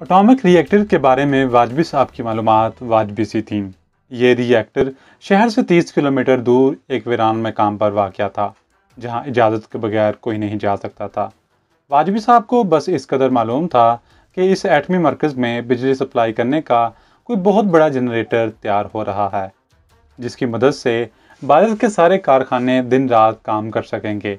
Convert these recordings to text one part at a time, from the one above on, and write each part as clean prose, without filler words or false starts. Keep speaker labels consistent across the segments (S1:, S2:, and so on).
S1: Atomic reactor के बारे में वाजबी साहब की मालूमात वाजबी सी थीं। ये रिएक्टर शहर से 30 किलोमीटर दूर एक वीरान मकाम पर वाक़या था, जहां इजाज़त के बगैर कोई नहीं जा सकता था। वाजबी साहब को बस इस कदर मालूम था कि इस एटमी मरकज़ में बिजली सप्लाई करने का कोई बहुत बड़ा जनरेटर तैयार हो रहा है, जिसकी मदद से भारत के सारे कारखाने दिन रात काम कर सकेंगे।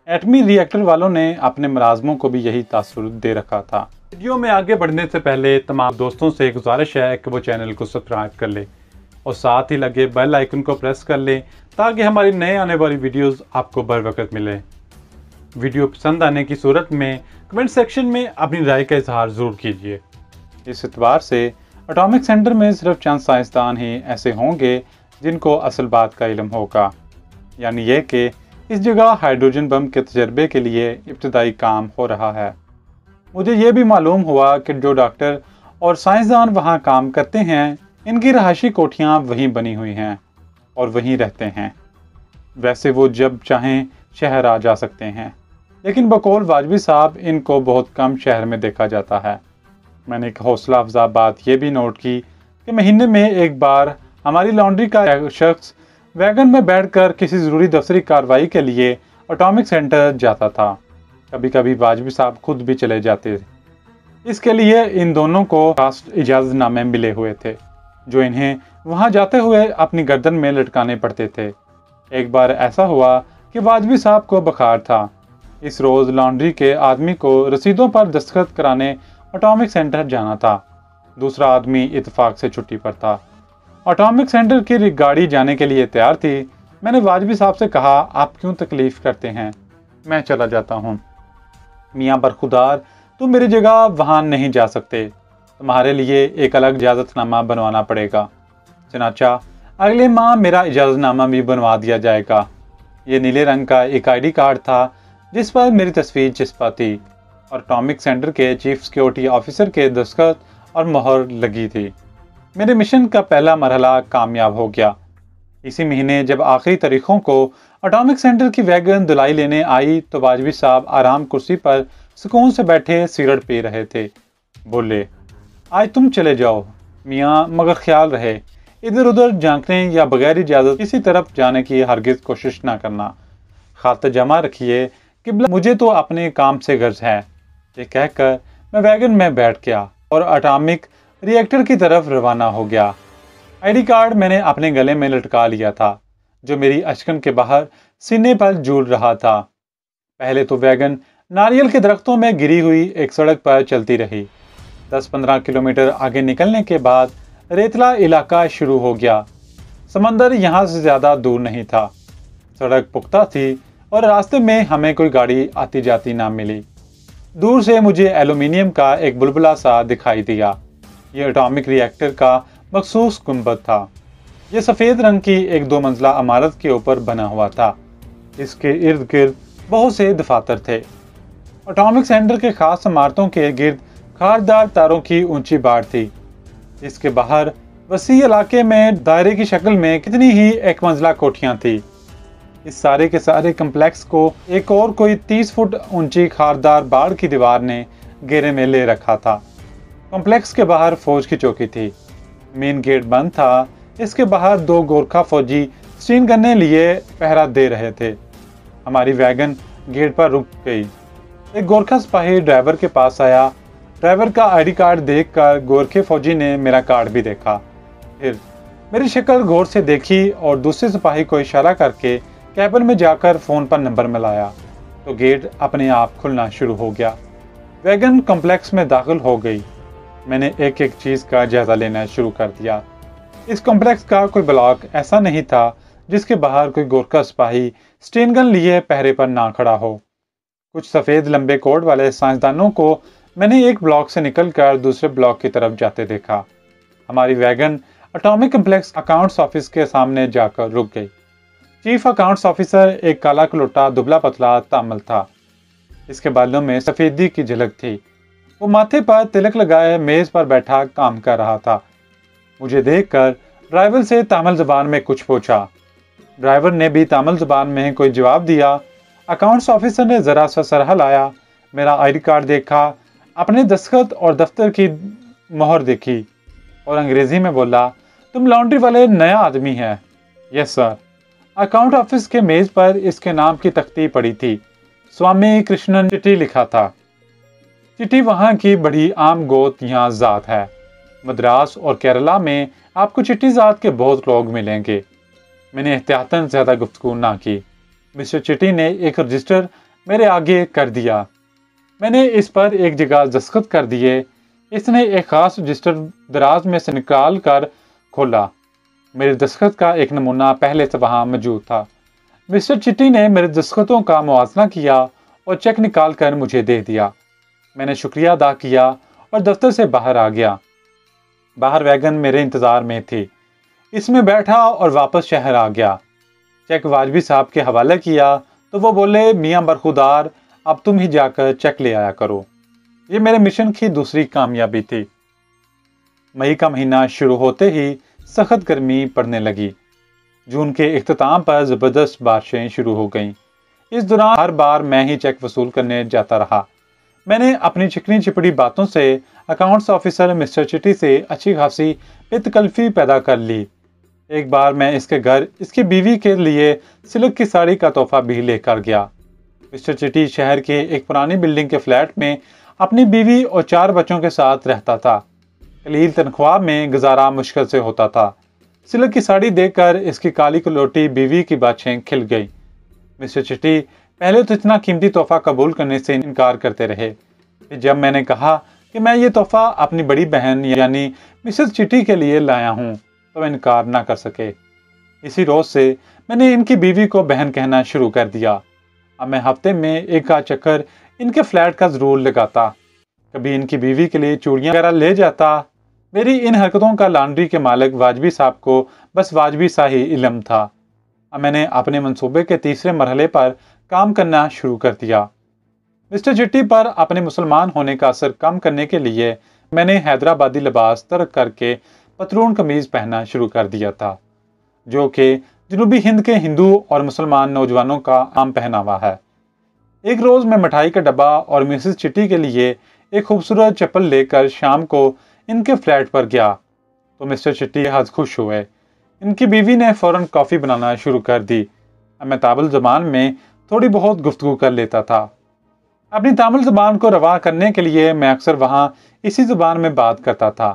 S1: एटमी रिएक्टर वालों ने अपने मुलाजमों को भी यही तासुर दे रखा था। वीडियो में आगे बढ़ने से पहले तमाम दोस्तों से गुजारिश है कि वो चैनल को सब्सक्राइब कर ले और साथ ही लगे बेल आइकन को प्रेस कर लें ताकि हमारी नए आने वाली वीडियोस आपको बर वक्त मिले। वीडियो पसंद आने की सूरत में कमेंट सेक्शन में अपनी राय का इजहार ज़रूर कीजिए। इस एतबार से एटॉमिक सेंटर में सिर्फ चंद साइंसदान ही ऐसे होंगे जिनको असल बात का इल्म होगा, यानी यह कि इस जगह हाइड्रोजन बम के तजर्बे के लिए इब्तदाई काम हो रहा है। मुझे ये भी मालूम हुआ कि जो डॉक्टर और साइंसदान वहाँ काम करते हैं, इनकी रहायशी कोठियाँ वहीं बनी हुई हैं और वहीं रहते हैं। वैसे वो जब चाहें शहर आ जा सकते हैं, लेकिन बकौल वाजबी साहब इनको बहुत कम शहर में देखा जाता है। मैंने एक हौसला अफजा बात यह भी नोट की कि महीने में एक बार हमारी लॉन्ड्री का शख्स वैगन में बैठकर किसी ज़रूरी दफ्तरी कार्रवाई के लिए एटॉमिक सेंटर जाता था। कभी कभी वाजबी साहब खुद भी चले जाते। इसके लिए इन दोनों को खास इजाज़तनामे मिले हुए थे, जो इन्हें वहां जाते हुए अपनी गर्दन में लटकाने पड़ते थे। एक बार ऐसा हुआ कि वाजबी साहब को बुखार था। इस रोज़ लॉन्ड्री के आदमी को रसीदों पर दस्तखत कराने एटॉमिक सेंटर जाना था। दूसरा आदमी इत्तेफाक से छुट्टी पर था। एटॉमिक सेंटर की गाड़ी जाने के लिए तैयार थी। मैंने वाजबी साहब से कहा, आप क्यों तकलीफ़ करते हैं, मैं चला जाता हूँ। मियाँ बरखुदार, तुम मेरी जगह वहाँ नहीं जा सकते, तुम्हारे लिए एक अलग इजाज़तनामा बनवाना पड़ेगा। चनाचा अगले माह मेरा इजाज़तनामा भी बनवा दिया जाएगा। ये नीले रंग का एक ID कार्ड था जिस पर मेरी तस्वीर चिपका थी और एटॉमिक सेंटर के चीफ सिक्योरिटी ऑफिसर के दस्तखत और मोहर लगी थी। मेरे मिशन का पहला मरहला कामयाब हो गया। इसी महीने जब आखिरी तारीखों को एटॉमिक सेंटर की वैगन धुलाई लेने आई तो वाजबी साहब आराम कुर्सी पर सुकून से बैठे सिगरेट पी रहे थे। बोले, आज तुम चले जाओ मियाँ, मगर ख्याल रहे इधर उधर झांकने या बगैर इजाज़त किसी तरफ जाने की हरगिज़ कोशिश ना करना। खातिर जमा रखिए कि मुझे तो अपने काम से गर्ज है। ये कहकर मैं वैगन में बैठ गया और एटॉमिक रिएक्टर की तरफ रवाना हो गया। ID कार्ड मैंने अपने गले में लटका लिया था, जो मेरी अचकन के बाहर सीने पर झूल रहा था। पहले तो वैगन नारियल के दरख्तों में गिरी हुई एक सड़क पर चलती रही। 10-15 किलोमीटर आगे निकलने के बाद रेतला इलाका शुरू हो गया। समंदर यहाँ से ज़्यादा दूर नहीं था। सड़क पुख्ता थी और रास्ते में हमें कोई गाड़ी आती जाती ना मिली। दूर से मुझे एल्यूमिनियम का एक बुलबुला सा दिखाई दिया। यह एटॉमिक रिएक्टर का मखसूस गुंबद था। यह सफ़ेद रंग की एक 2 मंजिला इमारत के ऊपर बना हुआ था। इसके इर्द गिर्द बहुत से दफातर थे। एटॉमिक सेंटर के खास इमारतों के गिर्द खारदार तारों की ऊंची बाड़ थी। इसके बाहर वसी इलाके में दायरे की शक्ल में कितनी ही एक मंजिला कोठियाँ थी। इस सारे के सारे कम्प्लेक्स को एक और कोई 30 फुट ऊंची खारदार बाड़ की दीवार ने घेरे में ले रखा था। कॉम्प्लेक्स के बाहर फौज की चौकी थी। मेन गेट बंद था। इसके बाहर 2 गोरखा फौजी स्टीन करने लिए पहरा दे रहे थे। हमारी वैगन गेट पर रुक गई। एक गोरखा सिपाही ड्राइवर के पास आया। ड्राइवर का ID कार्ड देखकर गोरखे फौजी ने मेरा कार्ड भी देखा। फिर मेरी शक्ल गौर से देखी और दूसरे सिपाही को इशारा करके कैबिन में जाकर फ़ोन पर नंबर मिलाया तो गेट अपने आप खुलना शुरू हो गया। वैगन कॉम्प्लेक्स में दाखिल हो गई। मैंने एक एक चीज़ का जायज़ा लेना शुरू कर दिया। इस कॉम्प्लेक्स का कोई ब्लॉक ऐसा नहीं था जिसके बाहर कोई गोरखा सिपाही स्टेन गन लिए पहरे पर ना खड़ा हो। कुछ सफ़ेद लंबे कोट वाले साइंसदानों को मैंने एक ब्लॉक से निकलकर दूसरे ब्लॉक की तरफ जाते देखा। हमारी wagon atomic complex accounts office के सामने जाकर रुक गई। चीफ अकाउंट्स ऑफिसर एक काला कलोटा दुबला पतला तामल था। इसके बालों में सफ़ेदी की झलक थी। वो माथे पर तिलक लगाए मेज पर बैठा काम कर रहा था। मुझे देखकर ड्राइवर से तामिल ज़बान में कुछ पूछा। ड्राइवर ने भी तामिल ज़बान में कोई जवाब दिया। अकाउंट्स ऑफिसर ने ज़रा सा सर हिलाया, मेरा ID कार्ड देखा, अपने दस्तखत और दफ्तर की मोहर देखी और अंग्रेजी में बोला, तुम लॉन्ड्री वाले नया आदमी है। Yes sir. अकाउंट ऑफिस के मेज पर इसके नाम की तख्ती पड़ी थी। स्वामी कृष्णन चिट्ठी लिखा था। चिट्ठी वहां की बड़ी आम गोत यहाँ जात है। मद्रास और केरला में आपको चिट्ठी जात के बहुत लोग मिलेंगे। मैंने एहतियातन ज्यादा गुफ्तगू ना की। मिस्टर चिट्टी ने एक रजिस्टर मेरे आगे कर दिया। मैंने इस पर एक जगह दस्तखत कर दिए। इसने एक खास रजिस्टर दराज में से निकाल कर खोला। मेरे दस्तखत का एक नमूना पहले से वहां मौजूद था। मिस्टर चिट्टी ने मेरे दस्तखतों का मुआवजा किया और चेक निकाल कर मुझे दे दिया। मैंने शुक्रिया अदा किया और दफ्तर से बाहर आ गया। बाहर वैगन मेरे इंतजार में थी। इसमें बैठा और वापस शहर आ गया। चेक वाजबी साहब के हवाले किया तो वो बोले, मियाँ बरखुदार, अब तुम ही जाकर चेक ले आया करो। ये मेरे मिशन की दूसरी कामयाबी थी। मई का महीना शुरू होते ही सख्त गर्मी पड़ने लगी। जून के इख्तिताम पर जबरदस्त बारिशें शुरू हो गईं। इस दौरान हर बार मैं ही चेक वसूल करने जाता रहा। मैंने अपनी चिकनी चिपड़ी बातों से अकाउंट्स ऑफिसर मिस्टर चिट्टी से अच्छी खासी बेतकल्फी पैदा कर ली। एक बार मैं इसके घर इसकी बीवी के लिए सिल्क की साड़ी का तोहफा भी लेकर गया। मिस्टर चिट्टी शहर के एक पुरानी बिल्डिंग के फ्लैट में अपनी बीवी और 4 बच्चों के साथ रहता था। कलील तनख्वाह में गुजारा मुश्किल से होता था। सिल्क की साड़ी देखकर इसकी काली कलोटी बीवी की बातें खिल गई। मिस्टर चिट्टी पहले तो इतना कीमती तोहफा कबूल करने से इनकार करते रहे। फिर जब मैंने कहा कि मैं ये तोहफा अपनी बड़ी बहन यानी मिसेस चिट्टी के लिए लाया हूँ तो वह इनकार ना कर सके। इसी रोज से मैंने इनकी बीवी को बहन कहना शुरू कर दिया। अब मैं हफ्ते में एक आध चक्कर इनके फ्लैट का जरूर लगाता। कभी इनकी बीवी के लिए चूड़ियां वगैरह ले जाता। मेरी इन हरकतों का लॉन्ड्री के मालिक वाजबी साहब को बस वाजबी सा ही इल्म था। अब मैंने अपने मंसूबे के तीसरे मरहले पर काम करना शुरू कर दिया। मिस्टर चिट्टी पर अपने मुसलमान होने का असर कम करने के लिए मैंने हैदराबादी लिबास तर्क करके पतलून कमीज पहनना शुरू कर दिया था, जो कि जनूबी हिंद के हिंदू और मुसलमान नौजवानों का आम पहनावा है। एक रोज मैं मिठाई का डब्बा और मिसेस चिट्टी के लिए एक खूबसूरत चप्पल लेकर शाम को इनके फ्लैट पर गया तो मिस्टर चिट्टी हद खुश हुए। इनकी बीवी ने फौरन कॉफ़ी बनाना शुरू कर दी। अब मैं तामिल ज़बान में थोड़ी बहुत गुफ्तगू कर लेता था। अपनी तामिल ज़बान को रवा करने के लिए मैं अक्सर वहाँ इसी ज़बान में बात करता था।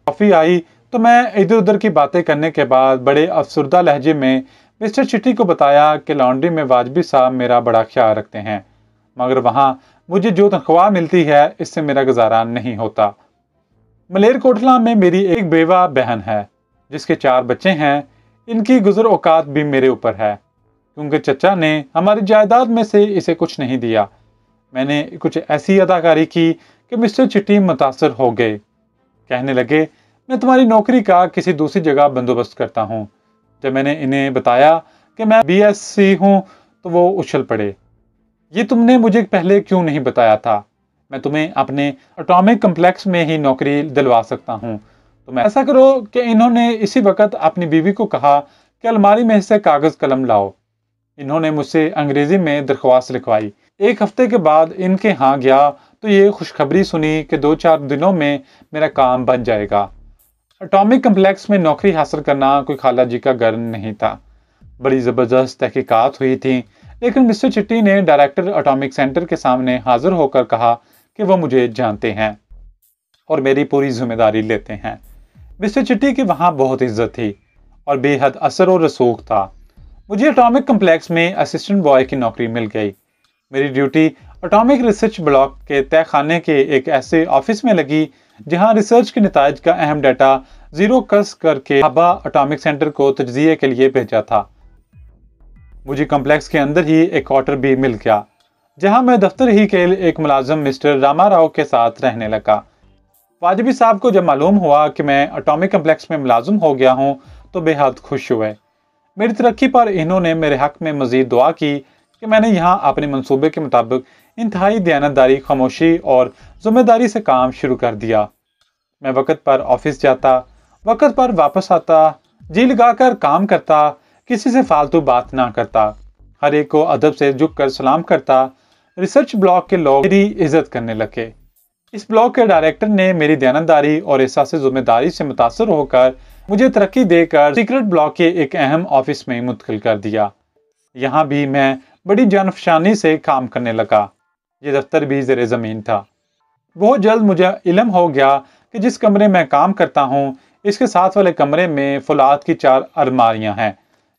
S1: कॉफ़ी आई तो मैं इधर उधर की बातें करने के बाद बड़े अफसरदा लहजे में मिस्टर चिट्टी को बताया कि लॉन्ड्री में वाजबी साहब मेरा बड़ा ख्याल रखते हैं, मगर वहाँ मुझे जो तनख्वाह मिलती है इससे मेरा गुजारा नहीं होता। मलेरकोटला में मेरी एक बेवा बहन है जिसके 4 बच्चे हैं। इनकी गुजर औकात भी मेरे ऊपर है क्योंकि चचा ने हमारी जायदाद में से इसे कुछ नहीं दिया। मैंने कुछ ऐसी अदाकारी की कि मिस्टर चिट्टी मुतासर हो गए। कहने लगे, मैं तुम्हारी नौकरी का किसी दूसरी जगह बंदोबस्त करता हूँ। जब मैंने इन्हें बताया कि मैं BSc हूँ तो वो उछल पड़े। ये तुमने मुझे पहले क्यों नहीं बताया था? मैं तुम्हें अपने एटॉमिक कम्प्लेक्स में ही नौकरी दिलवा सकता हूँ। तुम ऐसा करो कि इन्होंने इसी वक्त अपनी बीवी को कहा कि अलमारी में से कागज़ कलम लाओ। इन्होंने मुझसे अंग्रेजी में दरख्वास्त लिखवाई। एक हफ्ते के बाद इनके यहाँ गया तो ये खुशखबरी सुनी कि 2-4 दिनों में मेरा काम बन जाएगा। एटॉमिक कम्प्लेक्स में नौकरी हासिल करना कोई खाला जी का घर नहीं था। बड़ी ज़बरदस्त तहकीकात हुई थी, लेकिन मिस्टर चिट्टी ने डायरेक्टर एटॉमिक सेंटर के सामने हाजिर होकर कहा कि वो मुझे जानते हैं और मेरी पूरी जिम्मेदारी लेते हैं। मिस्टर चिट्टी की वहाँ बहुत इज्जत थी और बेहद असर और रसूख था। मुझे एटॉमिक कम्प्लेक्स में असिस्टेंट बॉय की नौकरी मिल गई। मेरी ड्यूटी एटॉमिक रिसर्च ब्लॉक के तहखाने के एक ऐसे ऑफिस में लगी जहां रिसर्च के नताइज का अहम डाटा जीरो कस करके हबा एटॉमिक सेंटर को तज्जिए के लिए भेजा था। मुझे कम्प्लेक्स के अंदर ही एक क्वार्टर भी मिल गया जहां मैं दफ्तर ही के एक मुलाजिम मिस्टर रामा राव के साथ रहने लगा। वाजबी साहब को जब मालूम हुआ कि मैं एटॉमिक कम्प्लेक्स में मुलाजिम हो गया हूं तो बेहद खुश हुए। मेरी तरक्की पर इन्होंने मेरे हक में मजीद दुआ की कि मैंने यहाँ अपने मंसूबे के मुताबिक इंतहाई दयानतदारी, खामोशी और जिम्मेदारी से काम शुरू कर दिया। मैं वक़्त पर ऑफिस जाता, वक़्त पर वापस आता, जी लगाकर काम करता, किसी से फालतू बात ना करता, हर एक को अदब से झुक कर सलाम करता। रिसर्च ब्लॉक के लोग मेरी इज्जत करने लगे। इस ब्लॉग के डायरेक्टर ने मेरी दयानतदारी और एहसास जिम्मेदारी से मुतासर होकर मुझे तरक्की देकर सीक्रेट ब्लॉग के एक अहम ऑफिस में मुंतकिल कर दिया। यहाँ भी मैं बड़ी जानफशानी से काम करने लगा। ये दफ्तर भी ज़ेरे ज़मीन था। बहुत जल्द मुझे इल्म हो गया कि जिस कमरे में काम करता हूँ, इसके साथ वाले कमरे में फौलाद की 4 अलमारियाँ हैं,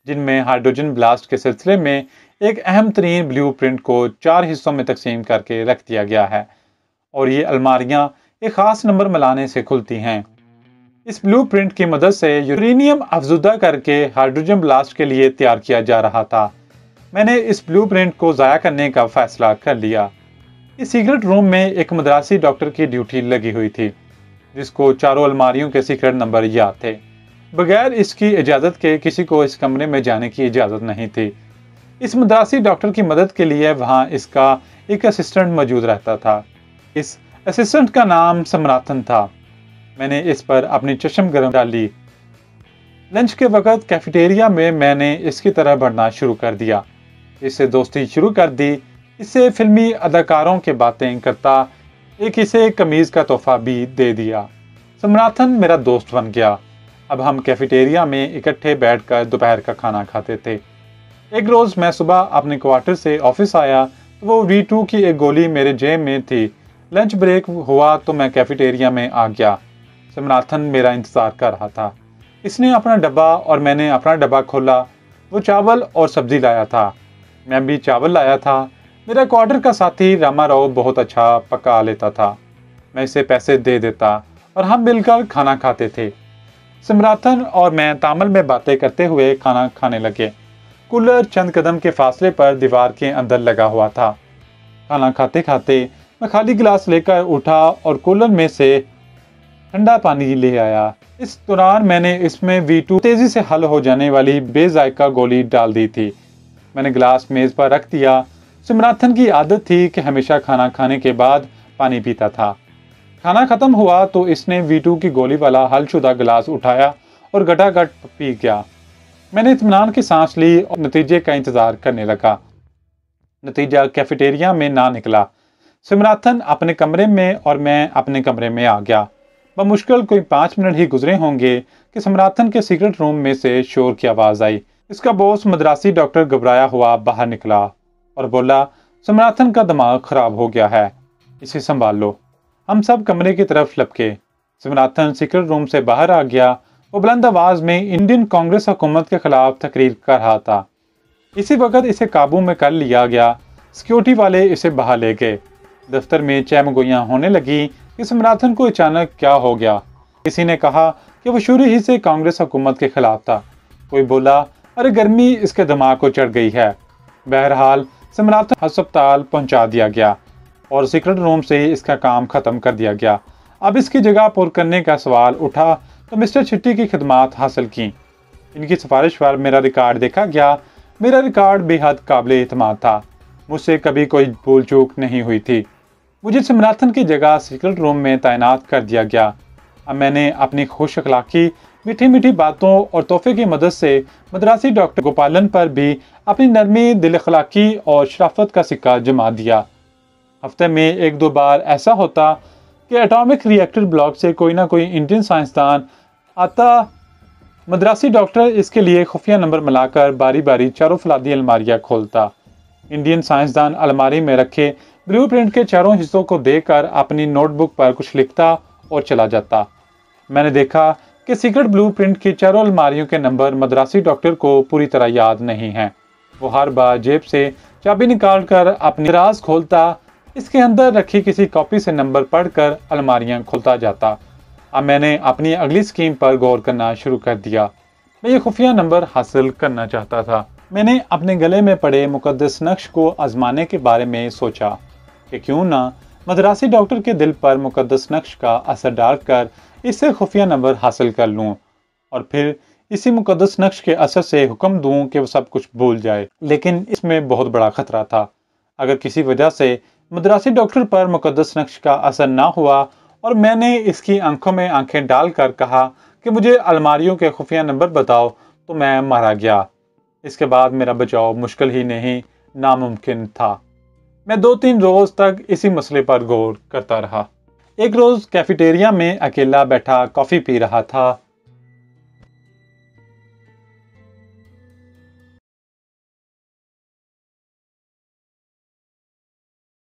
S1: जिनमें हाइड्रोजन ब्लास्ट के सिलसिले में एक अहम तरीन ब्लूप्रिंट को 4 हिस्सों में तकसीम करके रख दिया गया है और ये अलमारियाँ एक ख़ास नंबर मिलाने से खुलती हैं। इस ब्लूप्रिंट की मदद से यूरेनियम अफजुदा करके हाइड्रोजन ब्लास्ट के लिए तैयार किया जा रहा था। मैंने इस ब्लूप्रिंट को ज़ाया करने का फैसला कर लिया। इस सीक्रेट रूम में एक मद्रासी डॉक्टर की ड्यूटी लगी हुई थी, जिसको चारों अलमारियों के सीक्रेट नंबर याद थे। बगैर इसकी इजाज़त के किसी को इस कमरे में जाने की इजाज़त नहीं थी। इस मद्रासी डॉक्टर की मदद के लिए वहाँ इसका एक असिस्टेंट मौजूद रहता था। इस असिस्टेंट का नाम समराथन था। मैंने इस पर अपनी चश्म गरम डाली। लंच के वक्त कैफेटेरिया में मैंने इसकी तरह बढ़ना शुरू कर दिया। इससे दोस्ती शुरू कर दी। इससे फिल्मी अदाकारों के बातें करता, एक इसे कमीज़ का तोहफा भी दे दिया। समराथन मेरा दोस्त बन गया। अब हम कैफेटेरिया में इकट्ठे बैठकर दोपहर का खाना खाते थे। एक रोज़ मैं सुबह अपने क्वार्टर से ऑफिस आया तो वो V2 की एक गोली मेरे जेब में थी। लंच ब्रेक हुआ तो मैं कैफेटेरिया में आ गया। समराथन मेरा इंतज़ार कर रहा था। इसने अपना डब्बा और मैंने अपना डब्बा खोला। वो चावल और सब्ज़ी लाया था। मैं भी चावल लाया था। मेरा क्वार्टर का साथी रामाराव बहुत अच्छा पका लेता था। मैं इसे पैसे दे देता और हम मिलकर खाना खाते थे। समराथन और मैं तामल में बातें करते हुए खाना खाने लगे। कूलर चंद कदम के फासले पर दीवार के अंदर लगा हुआ था। खाना खाते खाते मैं खाली गिलास लेकर उठा और कूलर में से ठंडा पानी ले आया। इस दौरान मैंने इसमें V2 तेजी से हल हो जाने वाली बेजायका गोली डाल दी थी। मैंने गिलास मेज पर रख दिया। समराथन की आदत थी कि हमेशा खाना खाने के बाद पानी पीता था। खाना खत्म हुआ तो इसने V2 की गोली वाला हलशुदा गिलास उठाया और गटागट पी गया। मैंने इत्मीनान की सांस ली और नतीजे का इंतजार करने लगा। नतीजा कैफेटेरिया में ना निकला। समराथन अपने कमरे में और मैं अपने कमरे में आ गया। बमुश्किल कोई 5 मिनट ही गुजरे होंगे कि समराथन के सीक्रेट रूम में से शोर की आवाज़ आई। इसका बॉस मद्रासी डॉक्टर घबराया हुआ बाहर निकला और बोला, समराथन का दिमाग खराब हो गया है, इसे संभाल लो। हम सब कमरे की तरफ लपके। समराथन सीक्रेट रूम से बाहर आ गया। वो बुलंद आवाज में इंडियन कांग्रेस हुकूमत के खिलाफ तकरीर कर रहा था। इसी वक्त इसे काबू में कर लिया गया। सिक्योरिटी वाले इसे बाहर ले गए। दफ्तर में चहमगोइयाँ होने लगी कि समराथन को अचानक क्या हो गया। किसी ने कहा कि वो शुरू ही से कांग्रेस हुकूमत के खिलाफ था। कोई बोला, अरे गर्मी इसके दिमाग को चढ़ गई है। बहरहाल समराथन अस्पताल पहुंचा दिया गया और सीक्रेट रूम से इसका काम ख़त्म कर दिया गया। अब इसकी जगह पुर करने का सवाल उठा तो मिस्टर छिट्टी की खिदमात हासिल की। इनकी सिफारिश पर मेरा रिकॉर्ड देखा गया। मेरा रिकॉर्ड बेहद काबिल एतमाद था। मुझसे कभी कोई भूल चूक नहीं हुई थी। मुझे समराथन की जगह सीक्रेट रूम में तैनात कर दिया गया। अब मैंने अपनी खुश अखलाकी, मीठी मीठी बातों और तोहफे की मदद से मद्रासी डॉक्टर गोपालन पर भी अपनी नरमी, दिल अखलाकी और शराफत का सिक्का जमा दिया। हफ्ते में 1-2 बार ऐसा होता कि एटॉमिक रिएक्टर ब्लॉक से कोई ना कोई इंडियन साइंसदान आता। मद्रासी डॉक्टर इसके लिए खुफिया नंबर मिलाकर बारी बारी चारों फलादी अलमारियाँ खोलता। इंडियन साइंसदान अलमारी में रखे ब्लूप्रिंट के चारों हिस्सों को देखकर अपनी नोटबुक पर कुछ लिखता और चला जाता। मैंने देखा कि सीक्रेट ब्लूप्रिंट की चारों अलमारियों के नंबर मद्रासी डॉक्टर को पूरी तरह याद नहीं हैं। वो हर बार जेब से चाबी निकालकर अपनी राज खोलता, इसके अंदर रखी किसी कॉपी से नंबर पढ़कर अलमारियां खोलता जाता। अब मैंने अपनी अगली स्कीम पर गौर करना शुरू कर दिया। मैं ये खुफिया नंबर हासिल करना चाहता था। मैंने अपने गले में पड़े मुकद्दस नक्श को आजमाने के बारे में सोचा कि क्यों ना मद्रासी डॉक्टर के दिल पर मुकद्दस नक्श का असर डालकर इससे खुफिया नंबर हासिल कर लूं और फिर इसी मुकद्दस नक्श के असर से हुक्म दूं कि वो सब कुछ भूल जाए। लेकिन इसमें बहुत बड़ा खतरा था। अगर किसी वजह से मद्रासी डॉक्टर पर मुकद्दस नक्श का असर ना हुआ और मैंने इसकी आंखों में आंखें डालकर कहा कि मुझे अलमारियों के खुफिया नंबर बताओ, तो मैं मारा गया। इसके बाद मेरा बचाव मुश्किल ही नहीं, नामुमकिन था। मैं 2-3 रोज तक इसी मसले पर गौर करता रहा। एक रोज़ कैफेटेरिया में अकेला बैठा कॉफ़ी पी रहा था